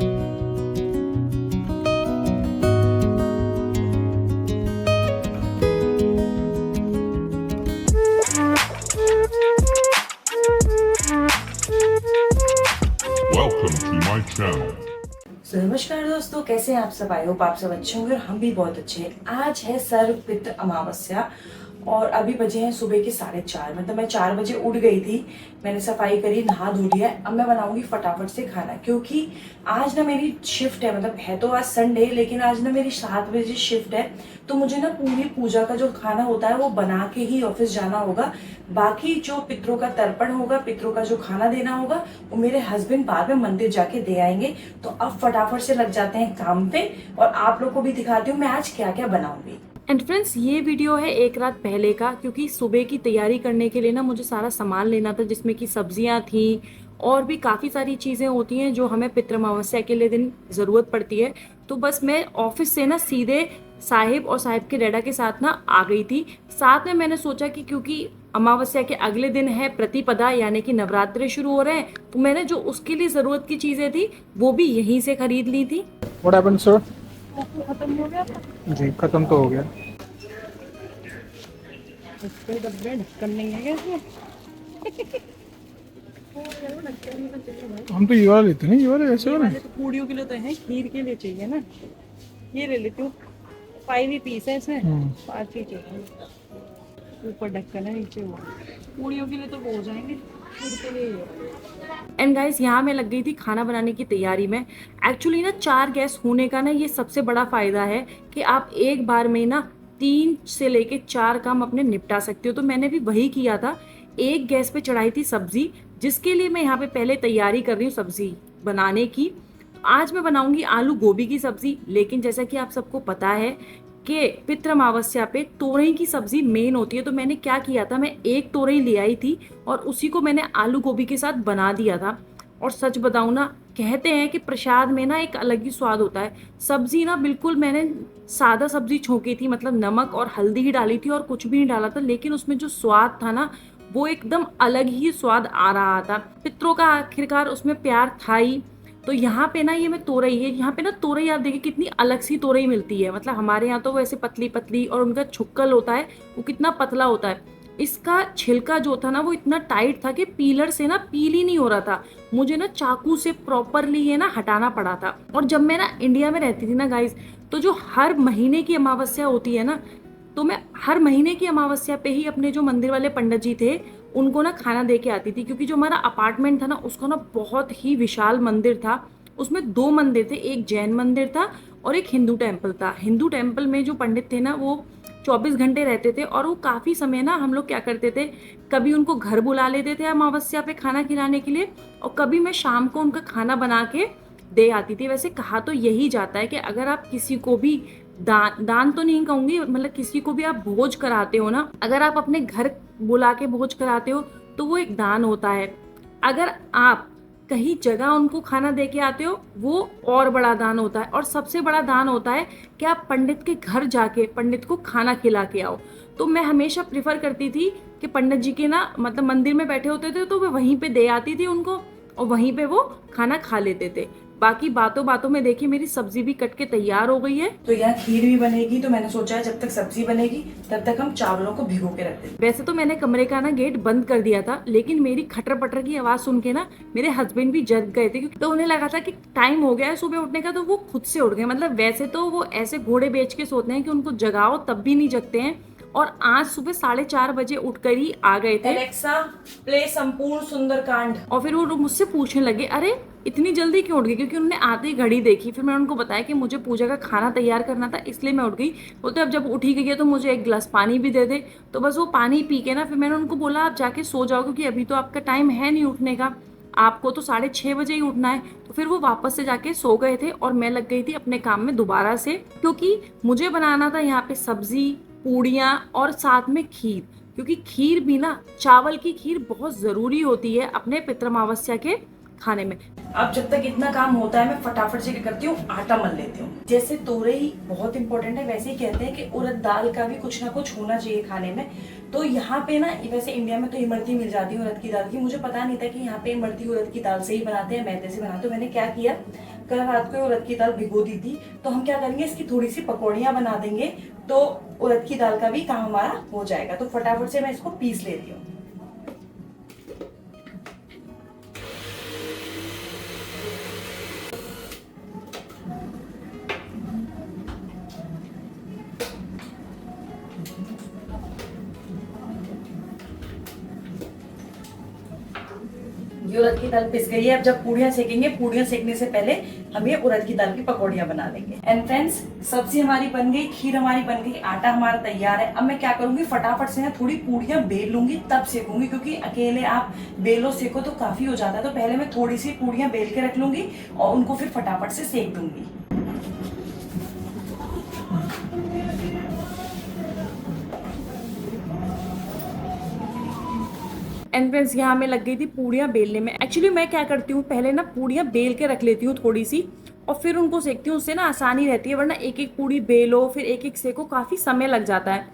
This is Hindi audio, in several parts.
Welcome to my channel. नमस्कार दोस्तों, कैसे हैं आप सब। आई होप आप सब अच्छे होंगे और हम भी बहुत अच्छे हैं। आज है सर्वपितृ अमावस्या और अभी बजे हैं सुबह के 4:30। मतलब मैं 4 बजे उठ गई थी, मैंने सफाई करी, नहा धो लिया। अब मैं बनाऊंगी फटाफट से खाना, क्योंकि आज ना मेरी शिफ्ट है। मतलब है तो आज संडे, लेकिन आज ना मेरी 7 बजे शिफ्ट है, तो मुझे ना पूरी पूजा का जो खाना होता है वो बना के ही ऑफिस जाना होगा। बाकी जो पितरों का तर्पण होगा, पितरों का जो खाना देना होगा, वो मेरे हस्बैंड बाद में मंदिर जाके दे आएंगे। तो अब फटाफट से लग जाते हैं काम पे और आप लोग को भी दिखाती हूँ मैं आज क्या क्या बनाऊंगी। एंड फ्रेंड्स, ये वीडियो है एक रात पहले का, क्योंकि सुबह की तैयारी करने के लिए ना मुझे सारा सामान लेना था, जिसमें कि सब्जियां थी और भी काफ़ी सारी चीज़ें होती हैं जो हमें पितृ अमावस्या के लिए दिन ज़रूरत पड़ती है। तो बस मैं ऑफिस से ना सीधे साहिब और साहिब के डैडा के साथ ना आ गई थी। साथ में मैंने सोचा कि क्योंकि अमावस्या के अगले दिन है प्रतिपदा, यानी कि नवरात्रे शुरू हो रहे हैं, तो मैंने जो उसके लिए ज़रूरत की चीज़ें थी वो भी यहीं से खरीद ली थी। What happened, sir? खत्म हो गया था। जी खत्म तो हो गया। इसके डब्बे ढक्कन नहीं है क्या इसमें? हम तो ये वाला लेते हैं, ये वाला ऐसे वाला तो पूड़ियों के लिए तो है, खीर के लिए चाहिए ना। ये ले लेती हूँ, 5 ही पीस है इसमें, 5 ही चाहिए। ऊपर ढक्कन है, नीचे वो। पूड़ियों के लिए तो वो हो जाएंगे, खीर के लिए। एंड गाइस, यहाँ मैं लग गई थी खाना बनाने की तैयारी में। एक्चुअली ना 4 गैस होने का ना ये सबसे बड़ा फायदा है कि आप एक बार में ना 3 से लेके 4 काम अपने निपटा सकते हो। तो मैंने भी वही किया था। एक गैस पे चढ़ाई थी सब्जी, जिसके लिए मैं यहाँ पे पहले तैयारी कर रही हूँ सब्जी बनाने की। आज मैं बनाऊंगी आलू गोभी की सब्जी, लेकिन जैसा कि आप सबको पता है कि पितृ अमावस्या पे तोरई की सब्जी मेन होती है। तो मैंने क्या किया था, मैं एक तोरई ले आई थी और उसी को मैंने आलू गोभी के साथ बना दिया था। और सच बताऊं ना, कहते हैं कि प्रसाद में ना एक अलग ही स्वाद होता है। सब्जी ना बिल्कुल मैंने सादा सब्जी छोंकी थी, मतलब नमक और हल्दी ही डाली थी और कुछ भी नहीं डाला था, लेकिन उसमें जो स्वाद था ना वो एकदम अलग ही स्वाद आ रहा था। पितरों का आखिरकार उसमें प्यार था ही। तो यहाँ पे ना ये मैं तोरई है, यहाँ पे ना तोरई आप देखिए कितनी अलग सी तोरई मिलती है। मतलब हमारे यहाँ तो वो ऐसे पतली पतली, और उनका छुक्कल होता है वो कितना पतला होता है। इसका छिलका जो था ना वो इतना टाइट था कि पीलर से ना पील ही नहीं हो रहा था। मुझे ना चाकू से प्रॉपरली ये ना हटाना पड़ा था। और जब मैं ना इंडिया में रहती थी ना गाइस, तो जो हर महीने की अमावस्या होती है ना, तो मैं हर महीने की अमावस्या पे ही अपने जो मंदिर वाले पंडित जी थे उनको ना खाना दे के आती थी। क्योंकि जो हमारा अपार्टमेंट था ना उसको ना बहुत ही विशाल मंदिर था। उसमें 2 मंदिर थे, एक जैन मंदिर था और एक हिंदू टेम्पल था। हिंदू टेम्पल में जो पंडित थे ना वो 24 घंटे रहते थे, और वो काफ़ी समय ना हम लोग क्या करते थे, कभी उनको घर बुला लेते थे अमावस्या पे खाना खिलाने के लिए, और कभी मैं शाम को उनका खाना बना के दे आती थी। वैसे कहा तो यही जाता है कि अगर आप किसी को भी दान तो नहीं कहूंगी, मतलब किसी को भी आप भोज कराते हो ना, अगर आप अपने घर बुला के भोज कराते हो तो वो एक दान होता है। अगर आप कहीं जगह उनको खाना दे के आते हो वो और बड़ा दान होता है। और सबसे बड़ा दान होता है कि आप पंडित के घर जाके पंडित को खाना खिला के आओ। तो मैं हमेशा प्रिफर करती थी कि पंडित जी के ना मतलब मंदिर में बैठे होते थे तो मैं वहीं पे दे आती थी उनको, और वहीं पे वो खाना खा लेते थे। बाकी बातों बातों में देखिए मेरी सब्जी भी कट के तैयार हो गई है। तो यहाँ खीर भी बनेगी, तो मैंने सोचा है जब तक सब्जी बनेगी तब तक हम चावलों को भिगो के रख दें। वैसे तो मैंने कमरे का ना गेट बंद कर दिया था, लेकिन मेरी खटर पटर की आवाज सुन के ना मेरे हस्बैंड भी जग गए थे, क्योंकि तो उन्हें लगा था कि टाइम हो गया है सुबह उठने का, तो वो खुद से उठ गए। मतलब वैसे तो वो ऐसे घोड़े बेच के सोते हैं कि उनको जगाओ तब भी नहीं जगते हैं, और आज सुबह 4:30 बजे उठकर ही आ गए थे। एलेक्सा प्ले संपूर्ण सुंदरकांड। और फिर वो मुझसे पूछने लगे अरे इतनी जल्दी क्यों उठ गई, क्योंकि उन्होंने आते ही घड़ी देखी। फिर मैंने उनको बताया कि मुझे पूजा का खाना तैयार करना था इसलिए मैं उठ गई। बोलते अब जब उठी गई है तो मुझे एक गिलास पानी भी दे दे। तो बस वो पानी पी के ना फिर मैंने उनको बोला आप जाके सो जाओ, क्योंकि अभी तो आपका टाइम है नहीं उठने का, आपको तो 6:30 बजे ही उठना है। तो फिर वो वापस से जाके सो गए थे और मैं लग गई थी अपने काम में दोबारा से, क्योंकि मुझे बनाना था यहाँ पे सब्जी, पूड़ियाँ और साथ में खीर। क्योंकि खीर भी ना, चावल की खीर बहुत जरूरी होती है अपने पितृ अमावस्या के खाने में। अब जब तक इतना काम होता है मैं फटाफट से क्या करती हूँ, आटा मल लेती हूँ। जैसे तोरई बहुत इंपॉर्टेंट है, वैसे ही कहते हैं कि उड़द दाल का भी कुछ ना कुछ होना चाहिए खाने में। तो यहाँ पे ना वैसे इंडिया में तो इमरती मिल जाती है उड़द की दाल की, मुझे पता नहीं था कि यहाँ पे इमरती उड़द की दाल से ही बनाते हैं, मैदे से बनाते। तो मैंने क्या किया, कल रात को उड़द की दाल भिगो दी थी, तो हम क्या करेंगे इसकी थोड़ी सी पकौड़ियाँ बना देंगे, तो उड़द की दाल का भी काम हमारा हो जाएगा। तो फटाफट से मैं इसको पीस लेती हूँ। ये उड़द की दाल पिस गई है। अब जब पूड़ियाँ सेकेंगे, पूड़ियाँ सेकने से पहले हम ये उड़द की दाल की पकौड़ियाँ बना लेंगे। एंड फ्रेंड्स, सब्जी हमारी बन गई, खीर हमारी बन गई, आटा हमारा तैयार है। अब मैं क्या करूंगी, फटाफट से ना थोड़ी पूड़ियाँ बेल लूंगी, तब सेकूंगी, क्योंकि अकेले आप बेलो सेको तो काफी हो जाता है। तो पहले मैं थोड़ी सी पूड़ियाँ बेल के रख लूंगी और उनको फिर फटाफट से सेक दूंगी। एंड फ्रेंड्स, यहाँ मैं लग गई थी पूड़ियाँ बेलने में। एक्चुअली मैं क्या करती हूँ, पहले ना पूड़ियाँ बेल के रख लेती हूँ थोड़ी सी, और फिर उनको सेकती हूँ। उससे ना आसानी रहती है, वरना एक एक पूड़ी बेलो फिर एक एक सेको, काफ़ी समय लग जाता है।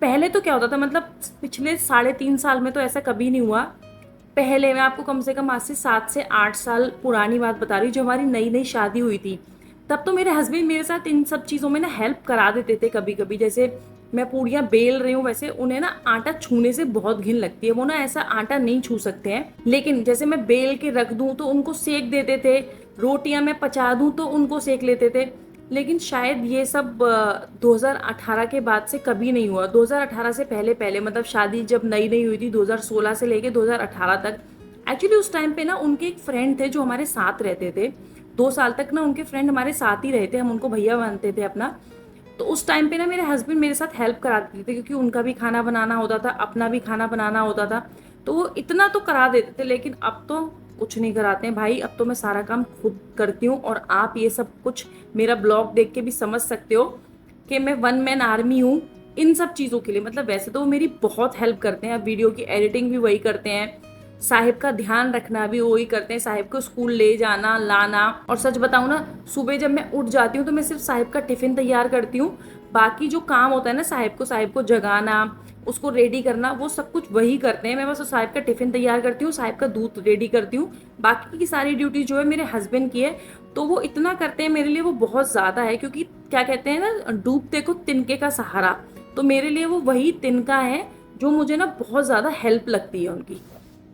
पहले तो क्या होता था, मतलब पिछले 3.5 साल में तो ऐसा कभी नहीं हुआ। पहले मैं आपको कम से कम आज से 7 से 8 साल पुरानी बात बता रही हूँ, जब हमारी नई नई शादी हुई थी, तब तो मेरे हस्बैंड मेरे साथ इन सब चीज़ों में ना हेल्प करा देते थे कभी कभी। जैसे मैं पूड़ियाँ बेल रही हूँ, वैसे उन्हें ना आटा छूने से बहुत घिन लगती है, वो ना ऐसा आटा नहीं छू सकते हैं। लेकिन जैसे मैं बेल के रख दूँ तो उनको सेक देते थे, रोटियाँ मैं पचा दूँ तो उनको सेक लेते थे। लेकिन शायद ये सब 2018 के बाद से कभी नहीं हुआ। 2018 से पहले पहले, मतलब शादी जब नई नई हुई थी 2016 से लेके 2018 तक, एक्चुअली उस टाइम पे ना उनके एक फ्रेंड थे जो हमारे साथ रहते थे। 2 साल तक ना उनके फ्रेंड हमारे साथ ही रहे थे, हम उनको भैया मानते थे अपना। तो उस टाइम पे ना मेरे हस्बैंड मेरे साथ हेल्प करा देते थे, क्योंकि उनका भी खाना बनाना होता था, अपना भी खाना बनाना होता था, तो वो इतना तो करा देते थे। लेकिन अब तो कुछ नहीं कराते हैं भाई, अब तो मैं सारा काम खुद करती हूँ। और आप ये सब कुछ मेरा ब्लॉग देख के भी समझ सकते हो कि मैं 1 मैन आर्मी हूँ इन सब चीज़ों के लिए। मतलब वैसे तो वो मेरी बहुत हेल्प करते हैं, वीडियो की एडिटिंग भी वही करते हैं, साहिब का ध्यान रखना भी वही करते हैं, साहिब को स्कूल ले जाना लाना। और सच बताऊँ ना, सुबह जब मैं उठ जाती हूँ तो मैं सिर्फ साहिब का टिफ़िन तैयार करती हूँ। बाकी जो काम होता है ना, साहिब को जगाना, उसको रेडी करना, वो सब कुछ वही करते हैं। मैं बस साहिब का टिफ़िन तैयार करती हूँ, साहिब का दूध रेडी करती हूँ, बाकी की सारी ड्यूटी जो है मेरे हस्बैंड की है। तो वो इतना करते हैं मेरे लिए, वो बहुत ज़्यादा है। क्योंकि क्या कहते हैं ना, डूबते को तिनके का सहारा, तो मेरे लिए वो वही तिनका है जो मुझे ना बहुत ज़्यादा हेल्प लगती है उनकी।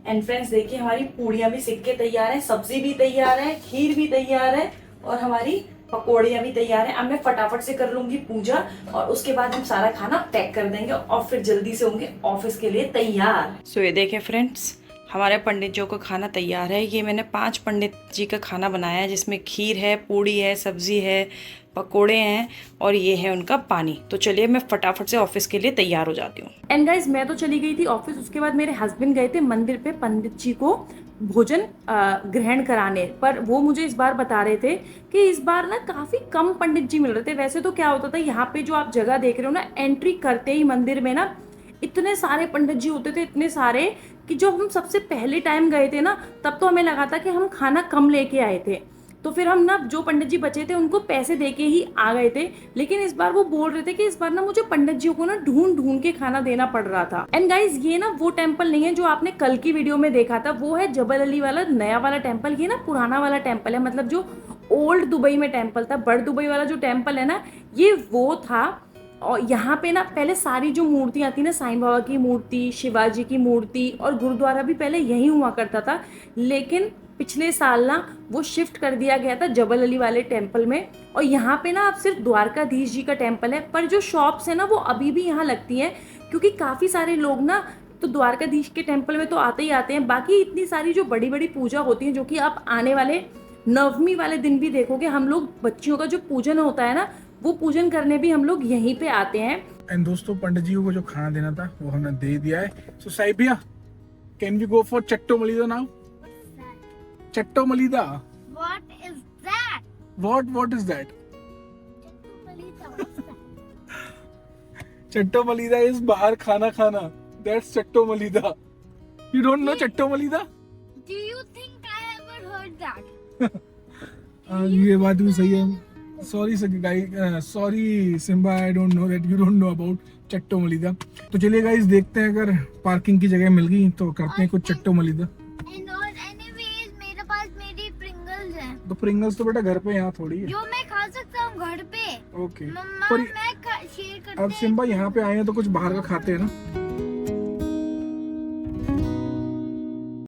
एंड फ्रेंड्स, देखिए हमारी पूड़ियाँ भी सिक के तैयार है, सब्जी भी तैयार है, खीर भी तैयार है, और हमारी पकौड़ियाँ भी तैयार है। अब मैं फटाफट से कर लूंगी पूजा, और उसके बाद हम सारा खाना पैक कर देंगे और फिर जल्दी से होंगे ऑफिस के लिए तैयार। सो ये देखें फ्रेंड्स, हमारे पंडित जी का खाना तैयार है। ये मैंने 5 पंडित जी का खाना बनाया है, जिसमें खीर है, पूड़ी है, सब्जी है, पकोड़े हैं, और ये है उनका पानी। तो चलिए मैं फटाफट से ऑफिस के लिए तैयार हो जाती हूँ। एंड गाइज, मैं तो चली गई थी ऑफिस। उसके बाद मेरे हस्बैंड गए थे मंदिर पे पंडित जी को भोजन ग्रहण कराने। पर वो मुझे इस बार बता रहे थे कि इस बार ना काफी कम पंडित जी मिल रहे थे। वैसे तो क्या होता था, यहाँ पे जो आप जगह देख रहे हो ना, एंट्री करते ही मंदिर में ना इतने सारे पंडित जी होते थे, इतने सारे, कि जो हम सबसे पहले टाइम गए थे ना, तब तो हमें लगा था कि हम खाना कम लेके आए थे। तो फिर हम ना जो पंडित जी बचे थे उनको पैसे देके ही आ गए थे। लेकिन इस बार वो बोल रहे थे कि इस बार ना मुझे पंडित जी को ना ढूंढ ढूंढ के खाना देना पड़ रहा था। एंड गाइज, ये ना वो टेम्पल नहीं है जो आपने कल की वीडियो में देखा था, वो है जबल अली वाला नया वाला टेम्पल। ये ना पुराना वाला टेम्पल है, मतलब जो ओल्ड दुबई में टेम्पल था, बड़ दुबई वाला जो टेम्पल है ना, ये वो था। और यहाँ पे ना पहले सारी जो मूर्तियाँ थी ना, साईं बाबा की मूर्ति, शिवाजी की मूर्ति, और गुरुद्वारा भी पहले यही हुआ करता था। लेकिन पिछले साल ना वो शिफ्ट कर दिया गया था जबल अली वाले टेम्पल में, और यहाँ पे ना अब सिर्फ द्वारकाधीश जी का टेम्पल है। पर जो शॉप्स है ना, वो अभी भी यहाँ लगती हैं, क्योंकि काफ़ी सारे लोग ना तो द्वारकाधीश के टेम्पल में तो आते ही आते हैं। बाकी इतनी सारी जो बड़ी बड़ी पूजा होती है, जो कि आप आने वाले नवमी वाले दिन भी देखोगे, हम लोग बच्चियों का जो पूजन होता है ना, वो पूजन करने भी हम लोग यहीं पे आते हैं। एंड दोस्तों, पंडित जी को जो खाना देना था वो हमने दे दिया है। सो साहिब भैया, can we go for chatto malida now? Chatto malida, What is that? what is that? What's that? Chatto malida is बाहर खाना खाना. That's चट्टो मलिदा. You don't know चट्टो मलिदा? Do you think I ever heard that? ये बात भी सही है. Sorry Simba, I don't know that you don't know about चट्टो मलिदा. तो चलिए गाइस, देखते हैं अगर पार्किंग की जगह मिल गई तो करते हैं कुछ चट्टो मलिदा. And anyways, मेरे पास मेरी Pringles है. तो प्रिंगल्स तो बेटा घर पे यहाँ थोड़ी है। जो मैं खा सकता हूँ घर पे। ओके मम्मा पर मैं शेयर करते अब सिम्बा यहाँ पे आए हैं तो कुछ बाहर का खाते हैं ना।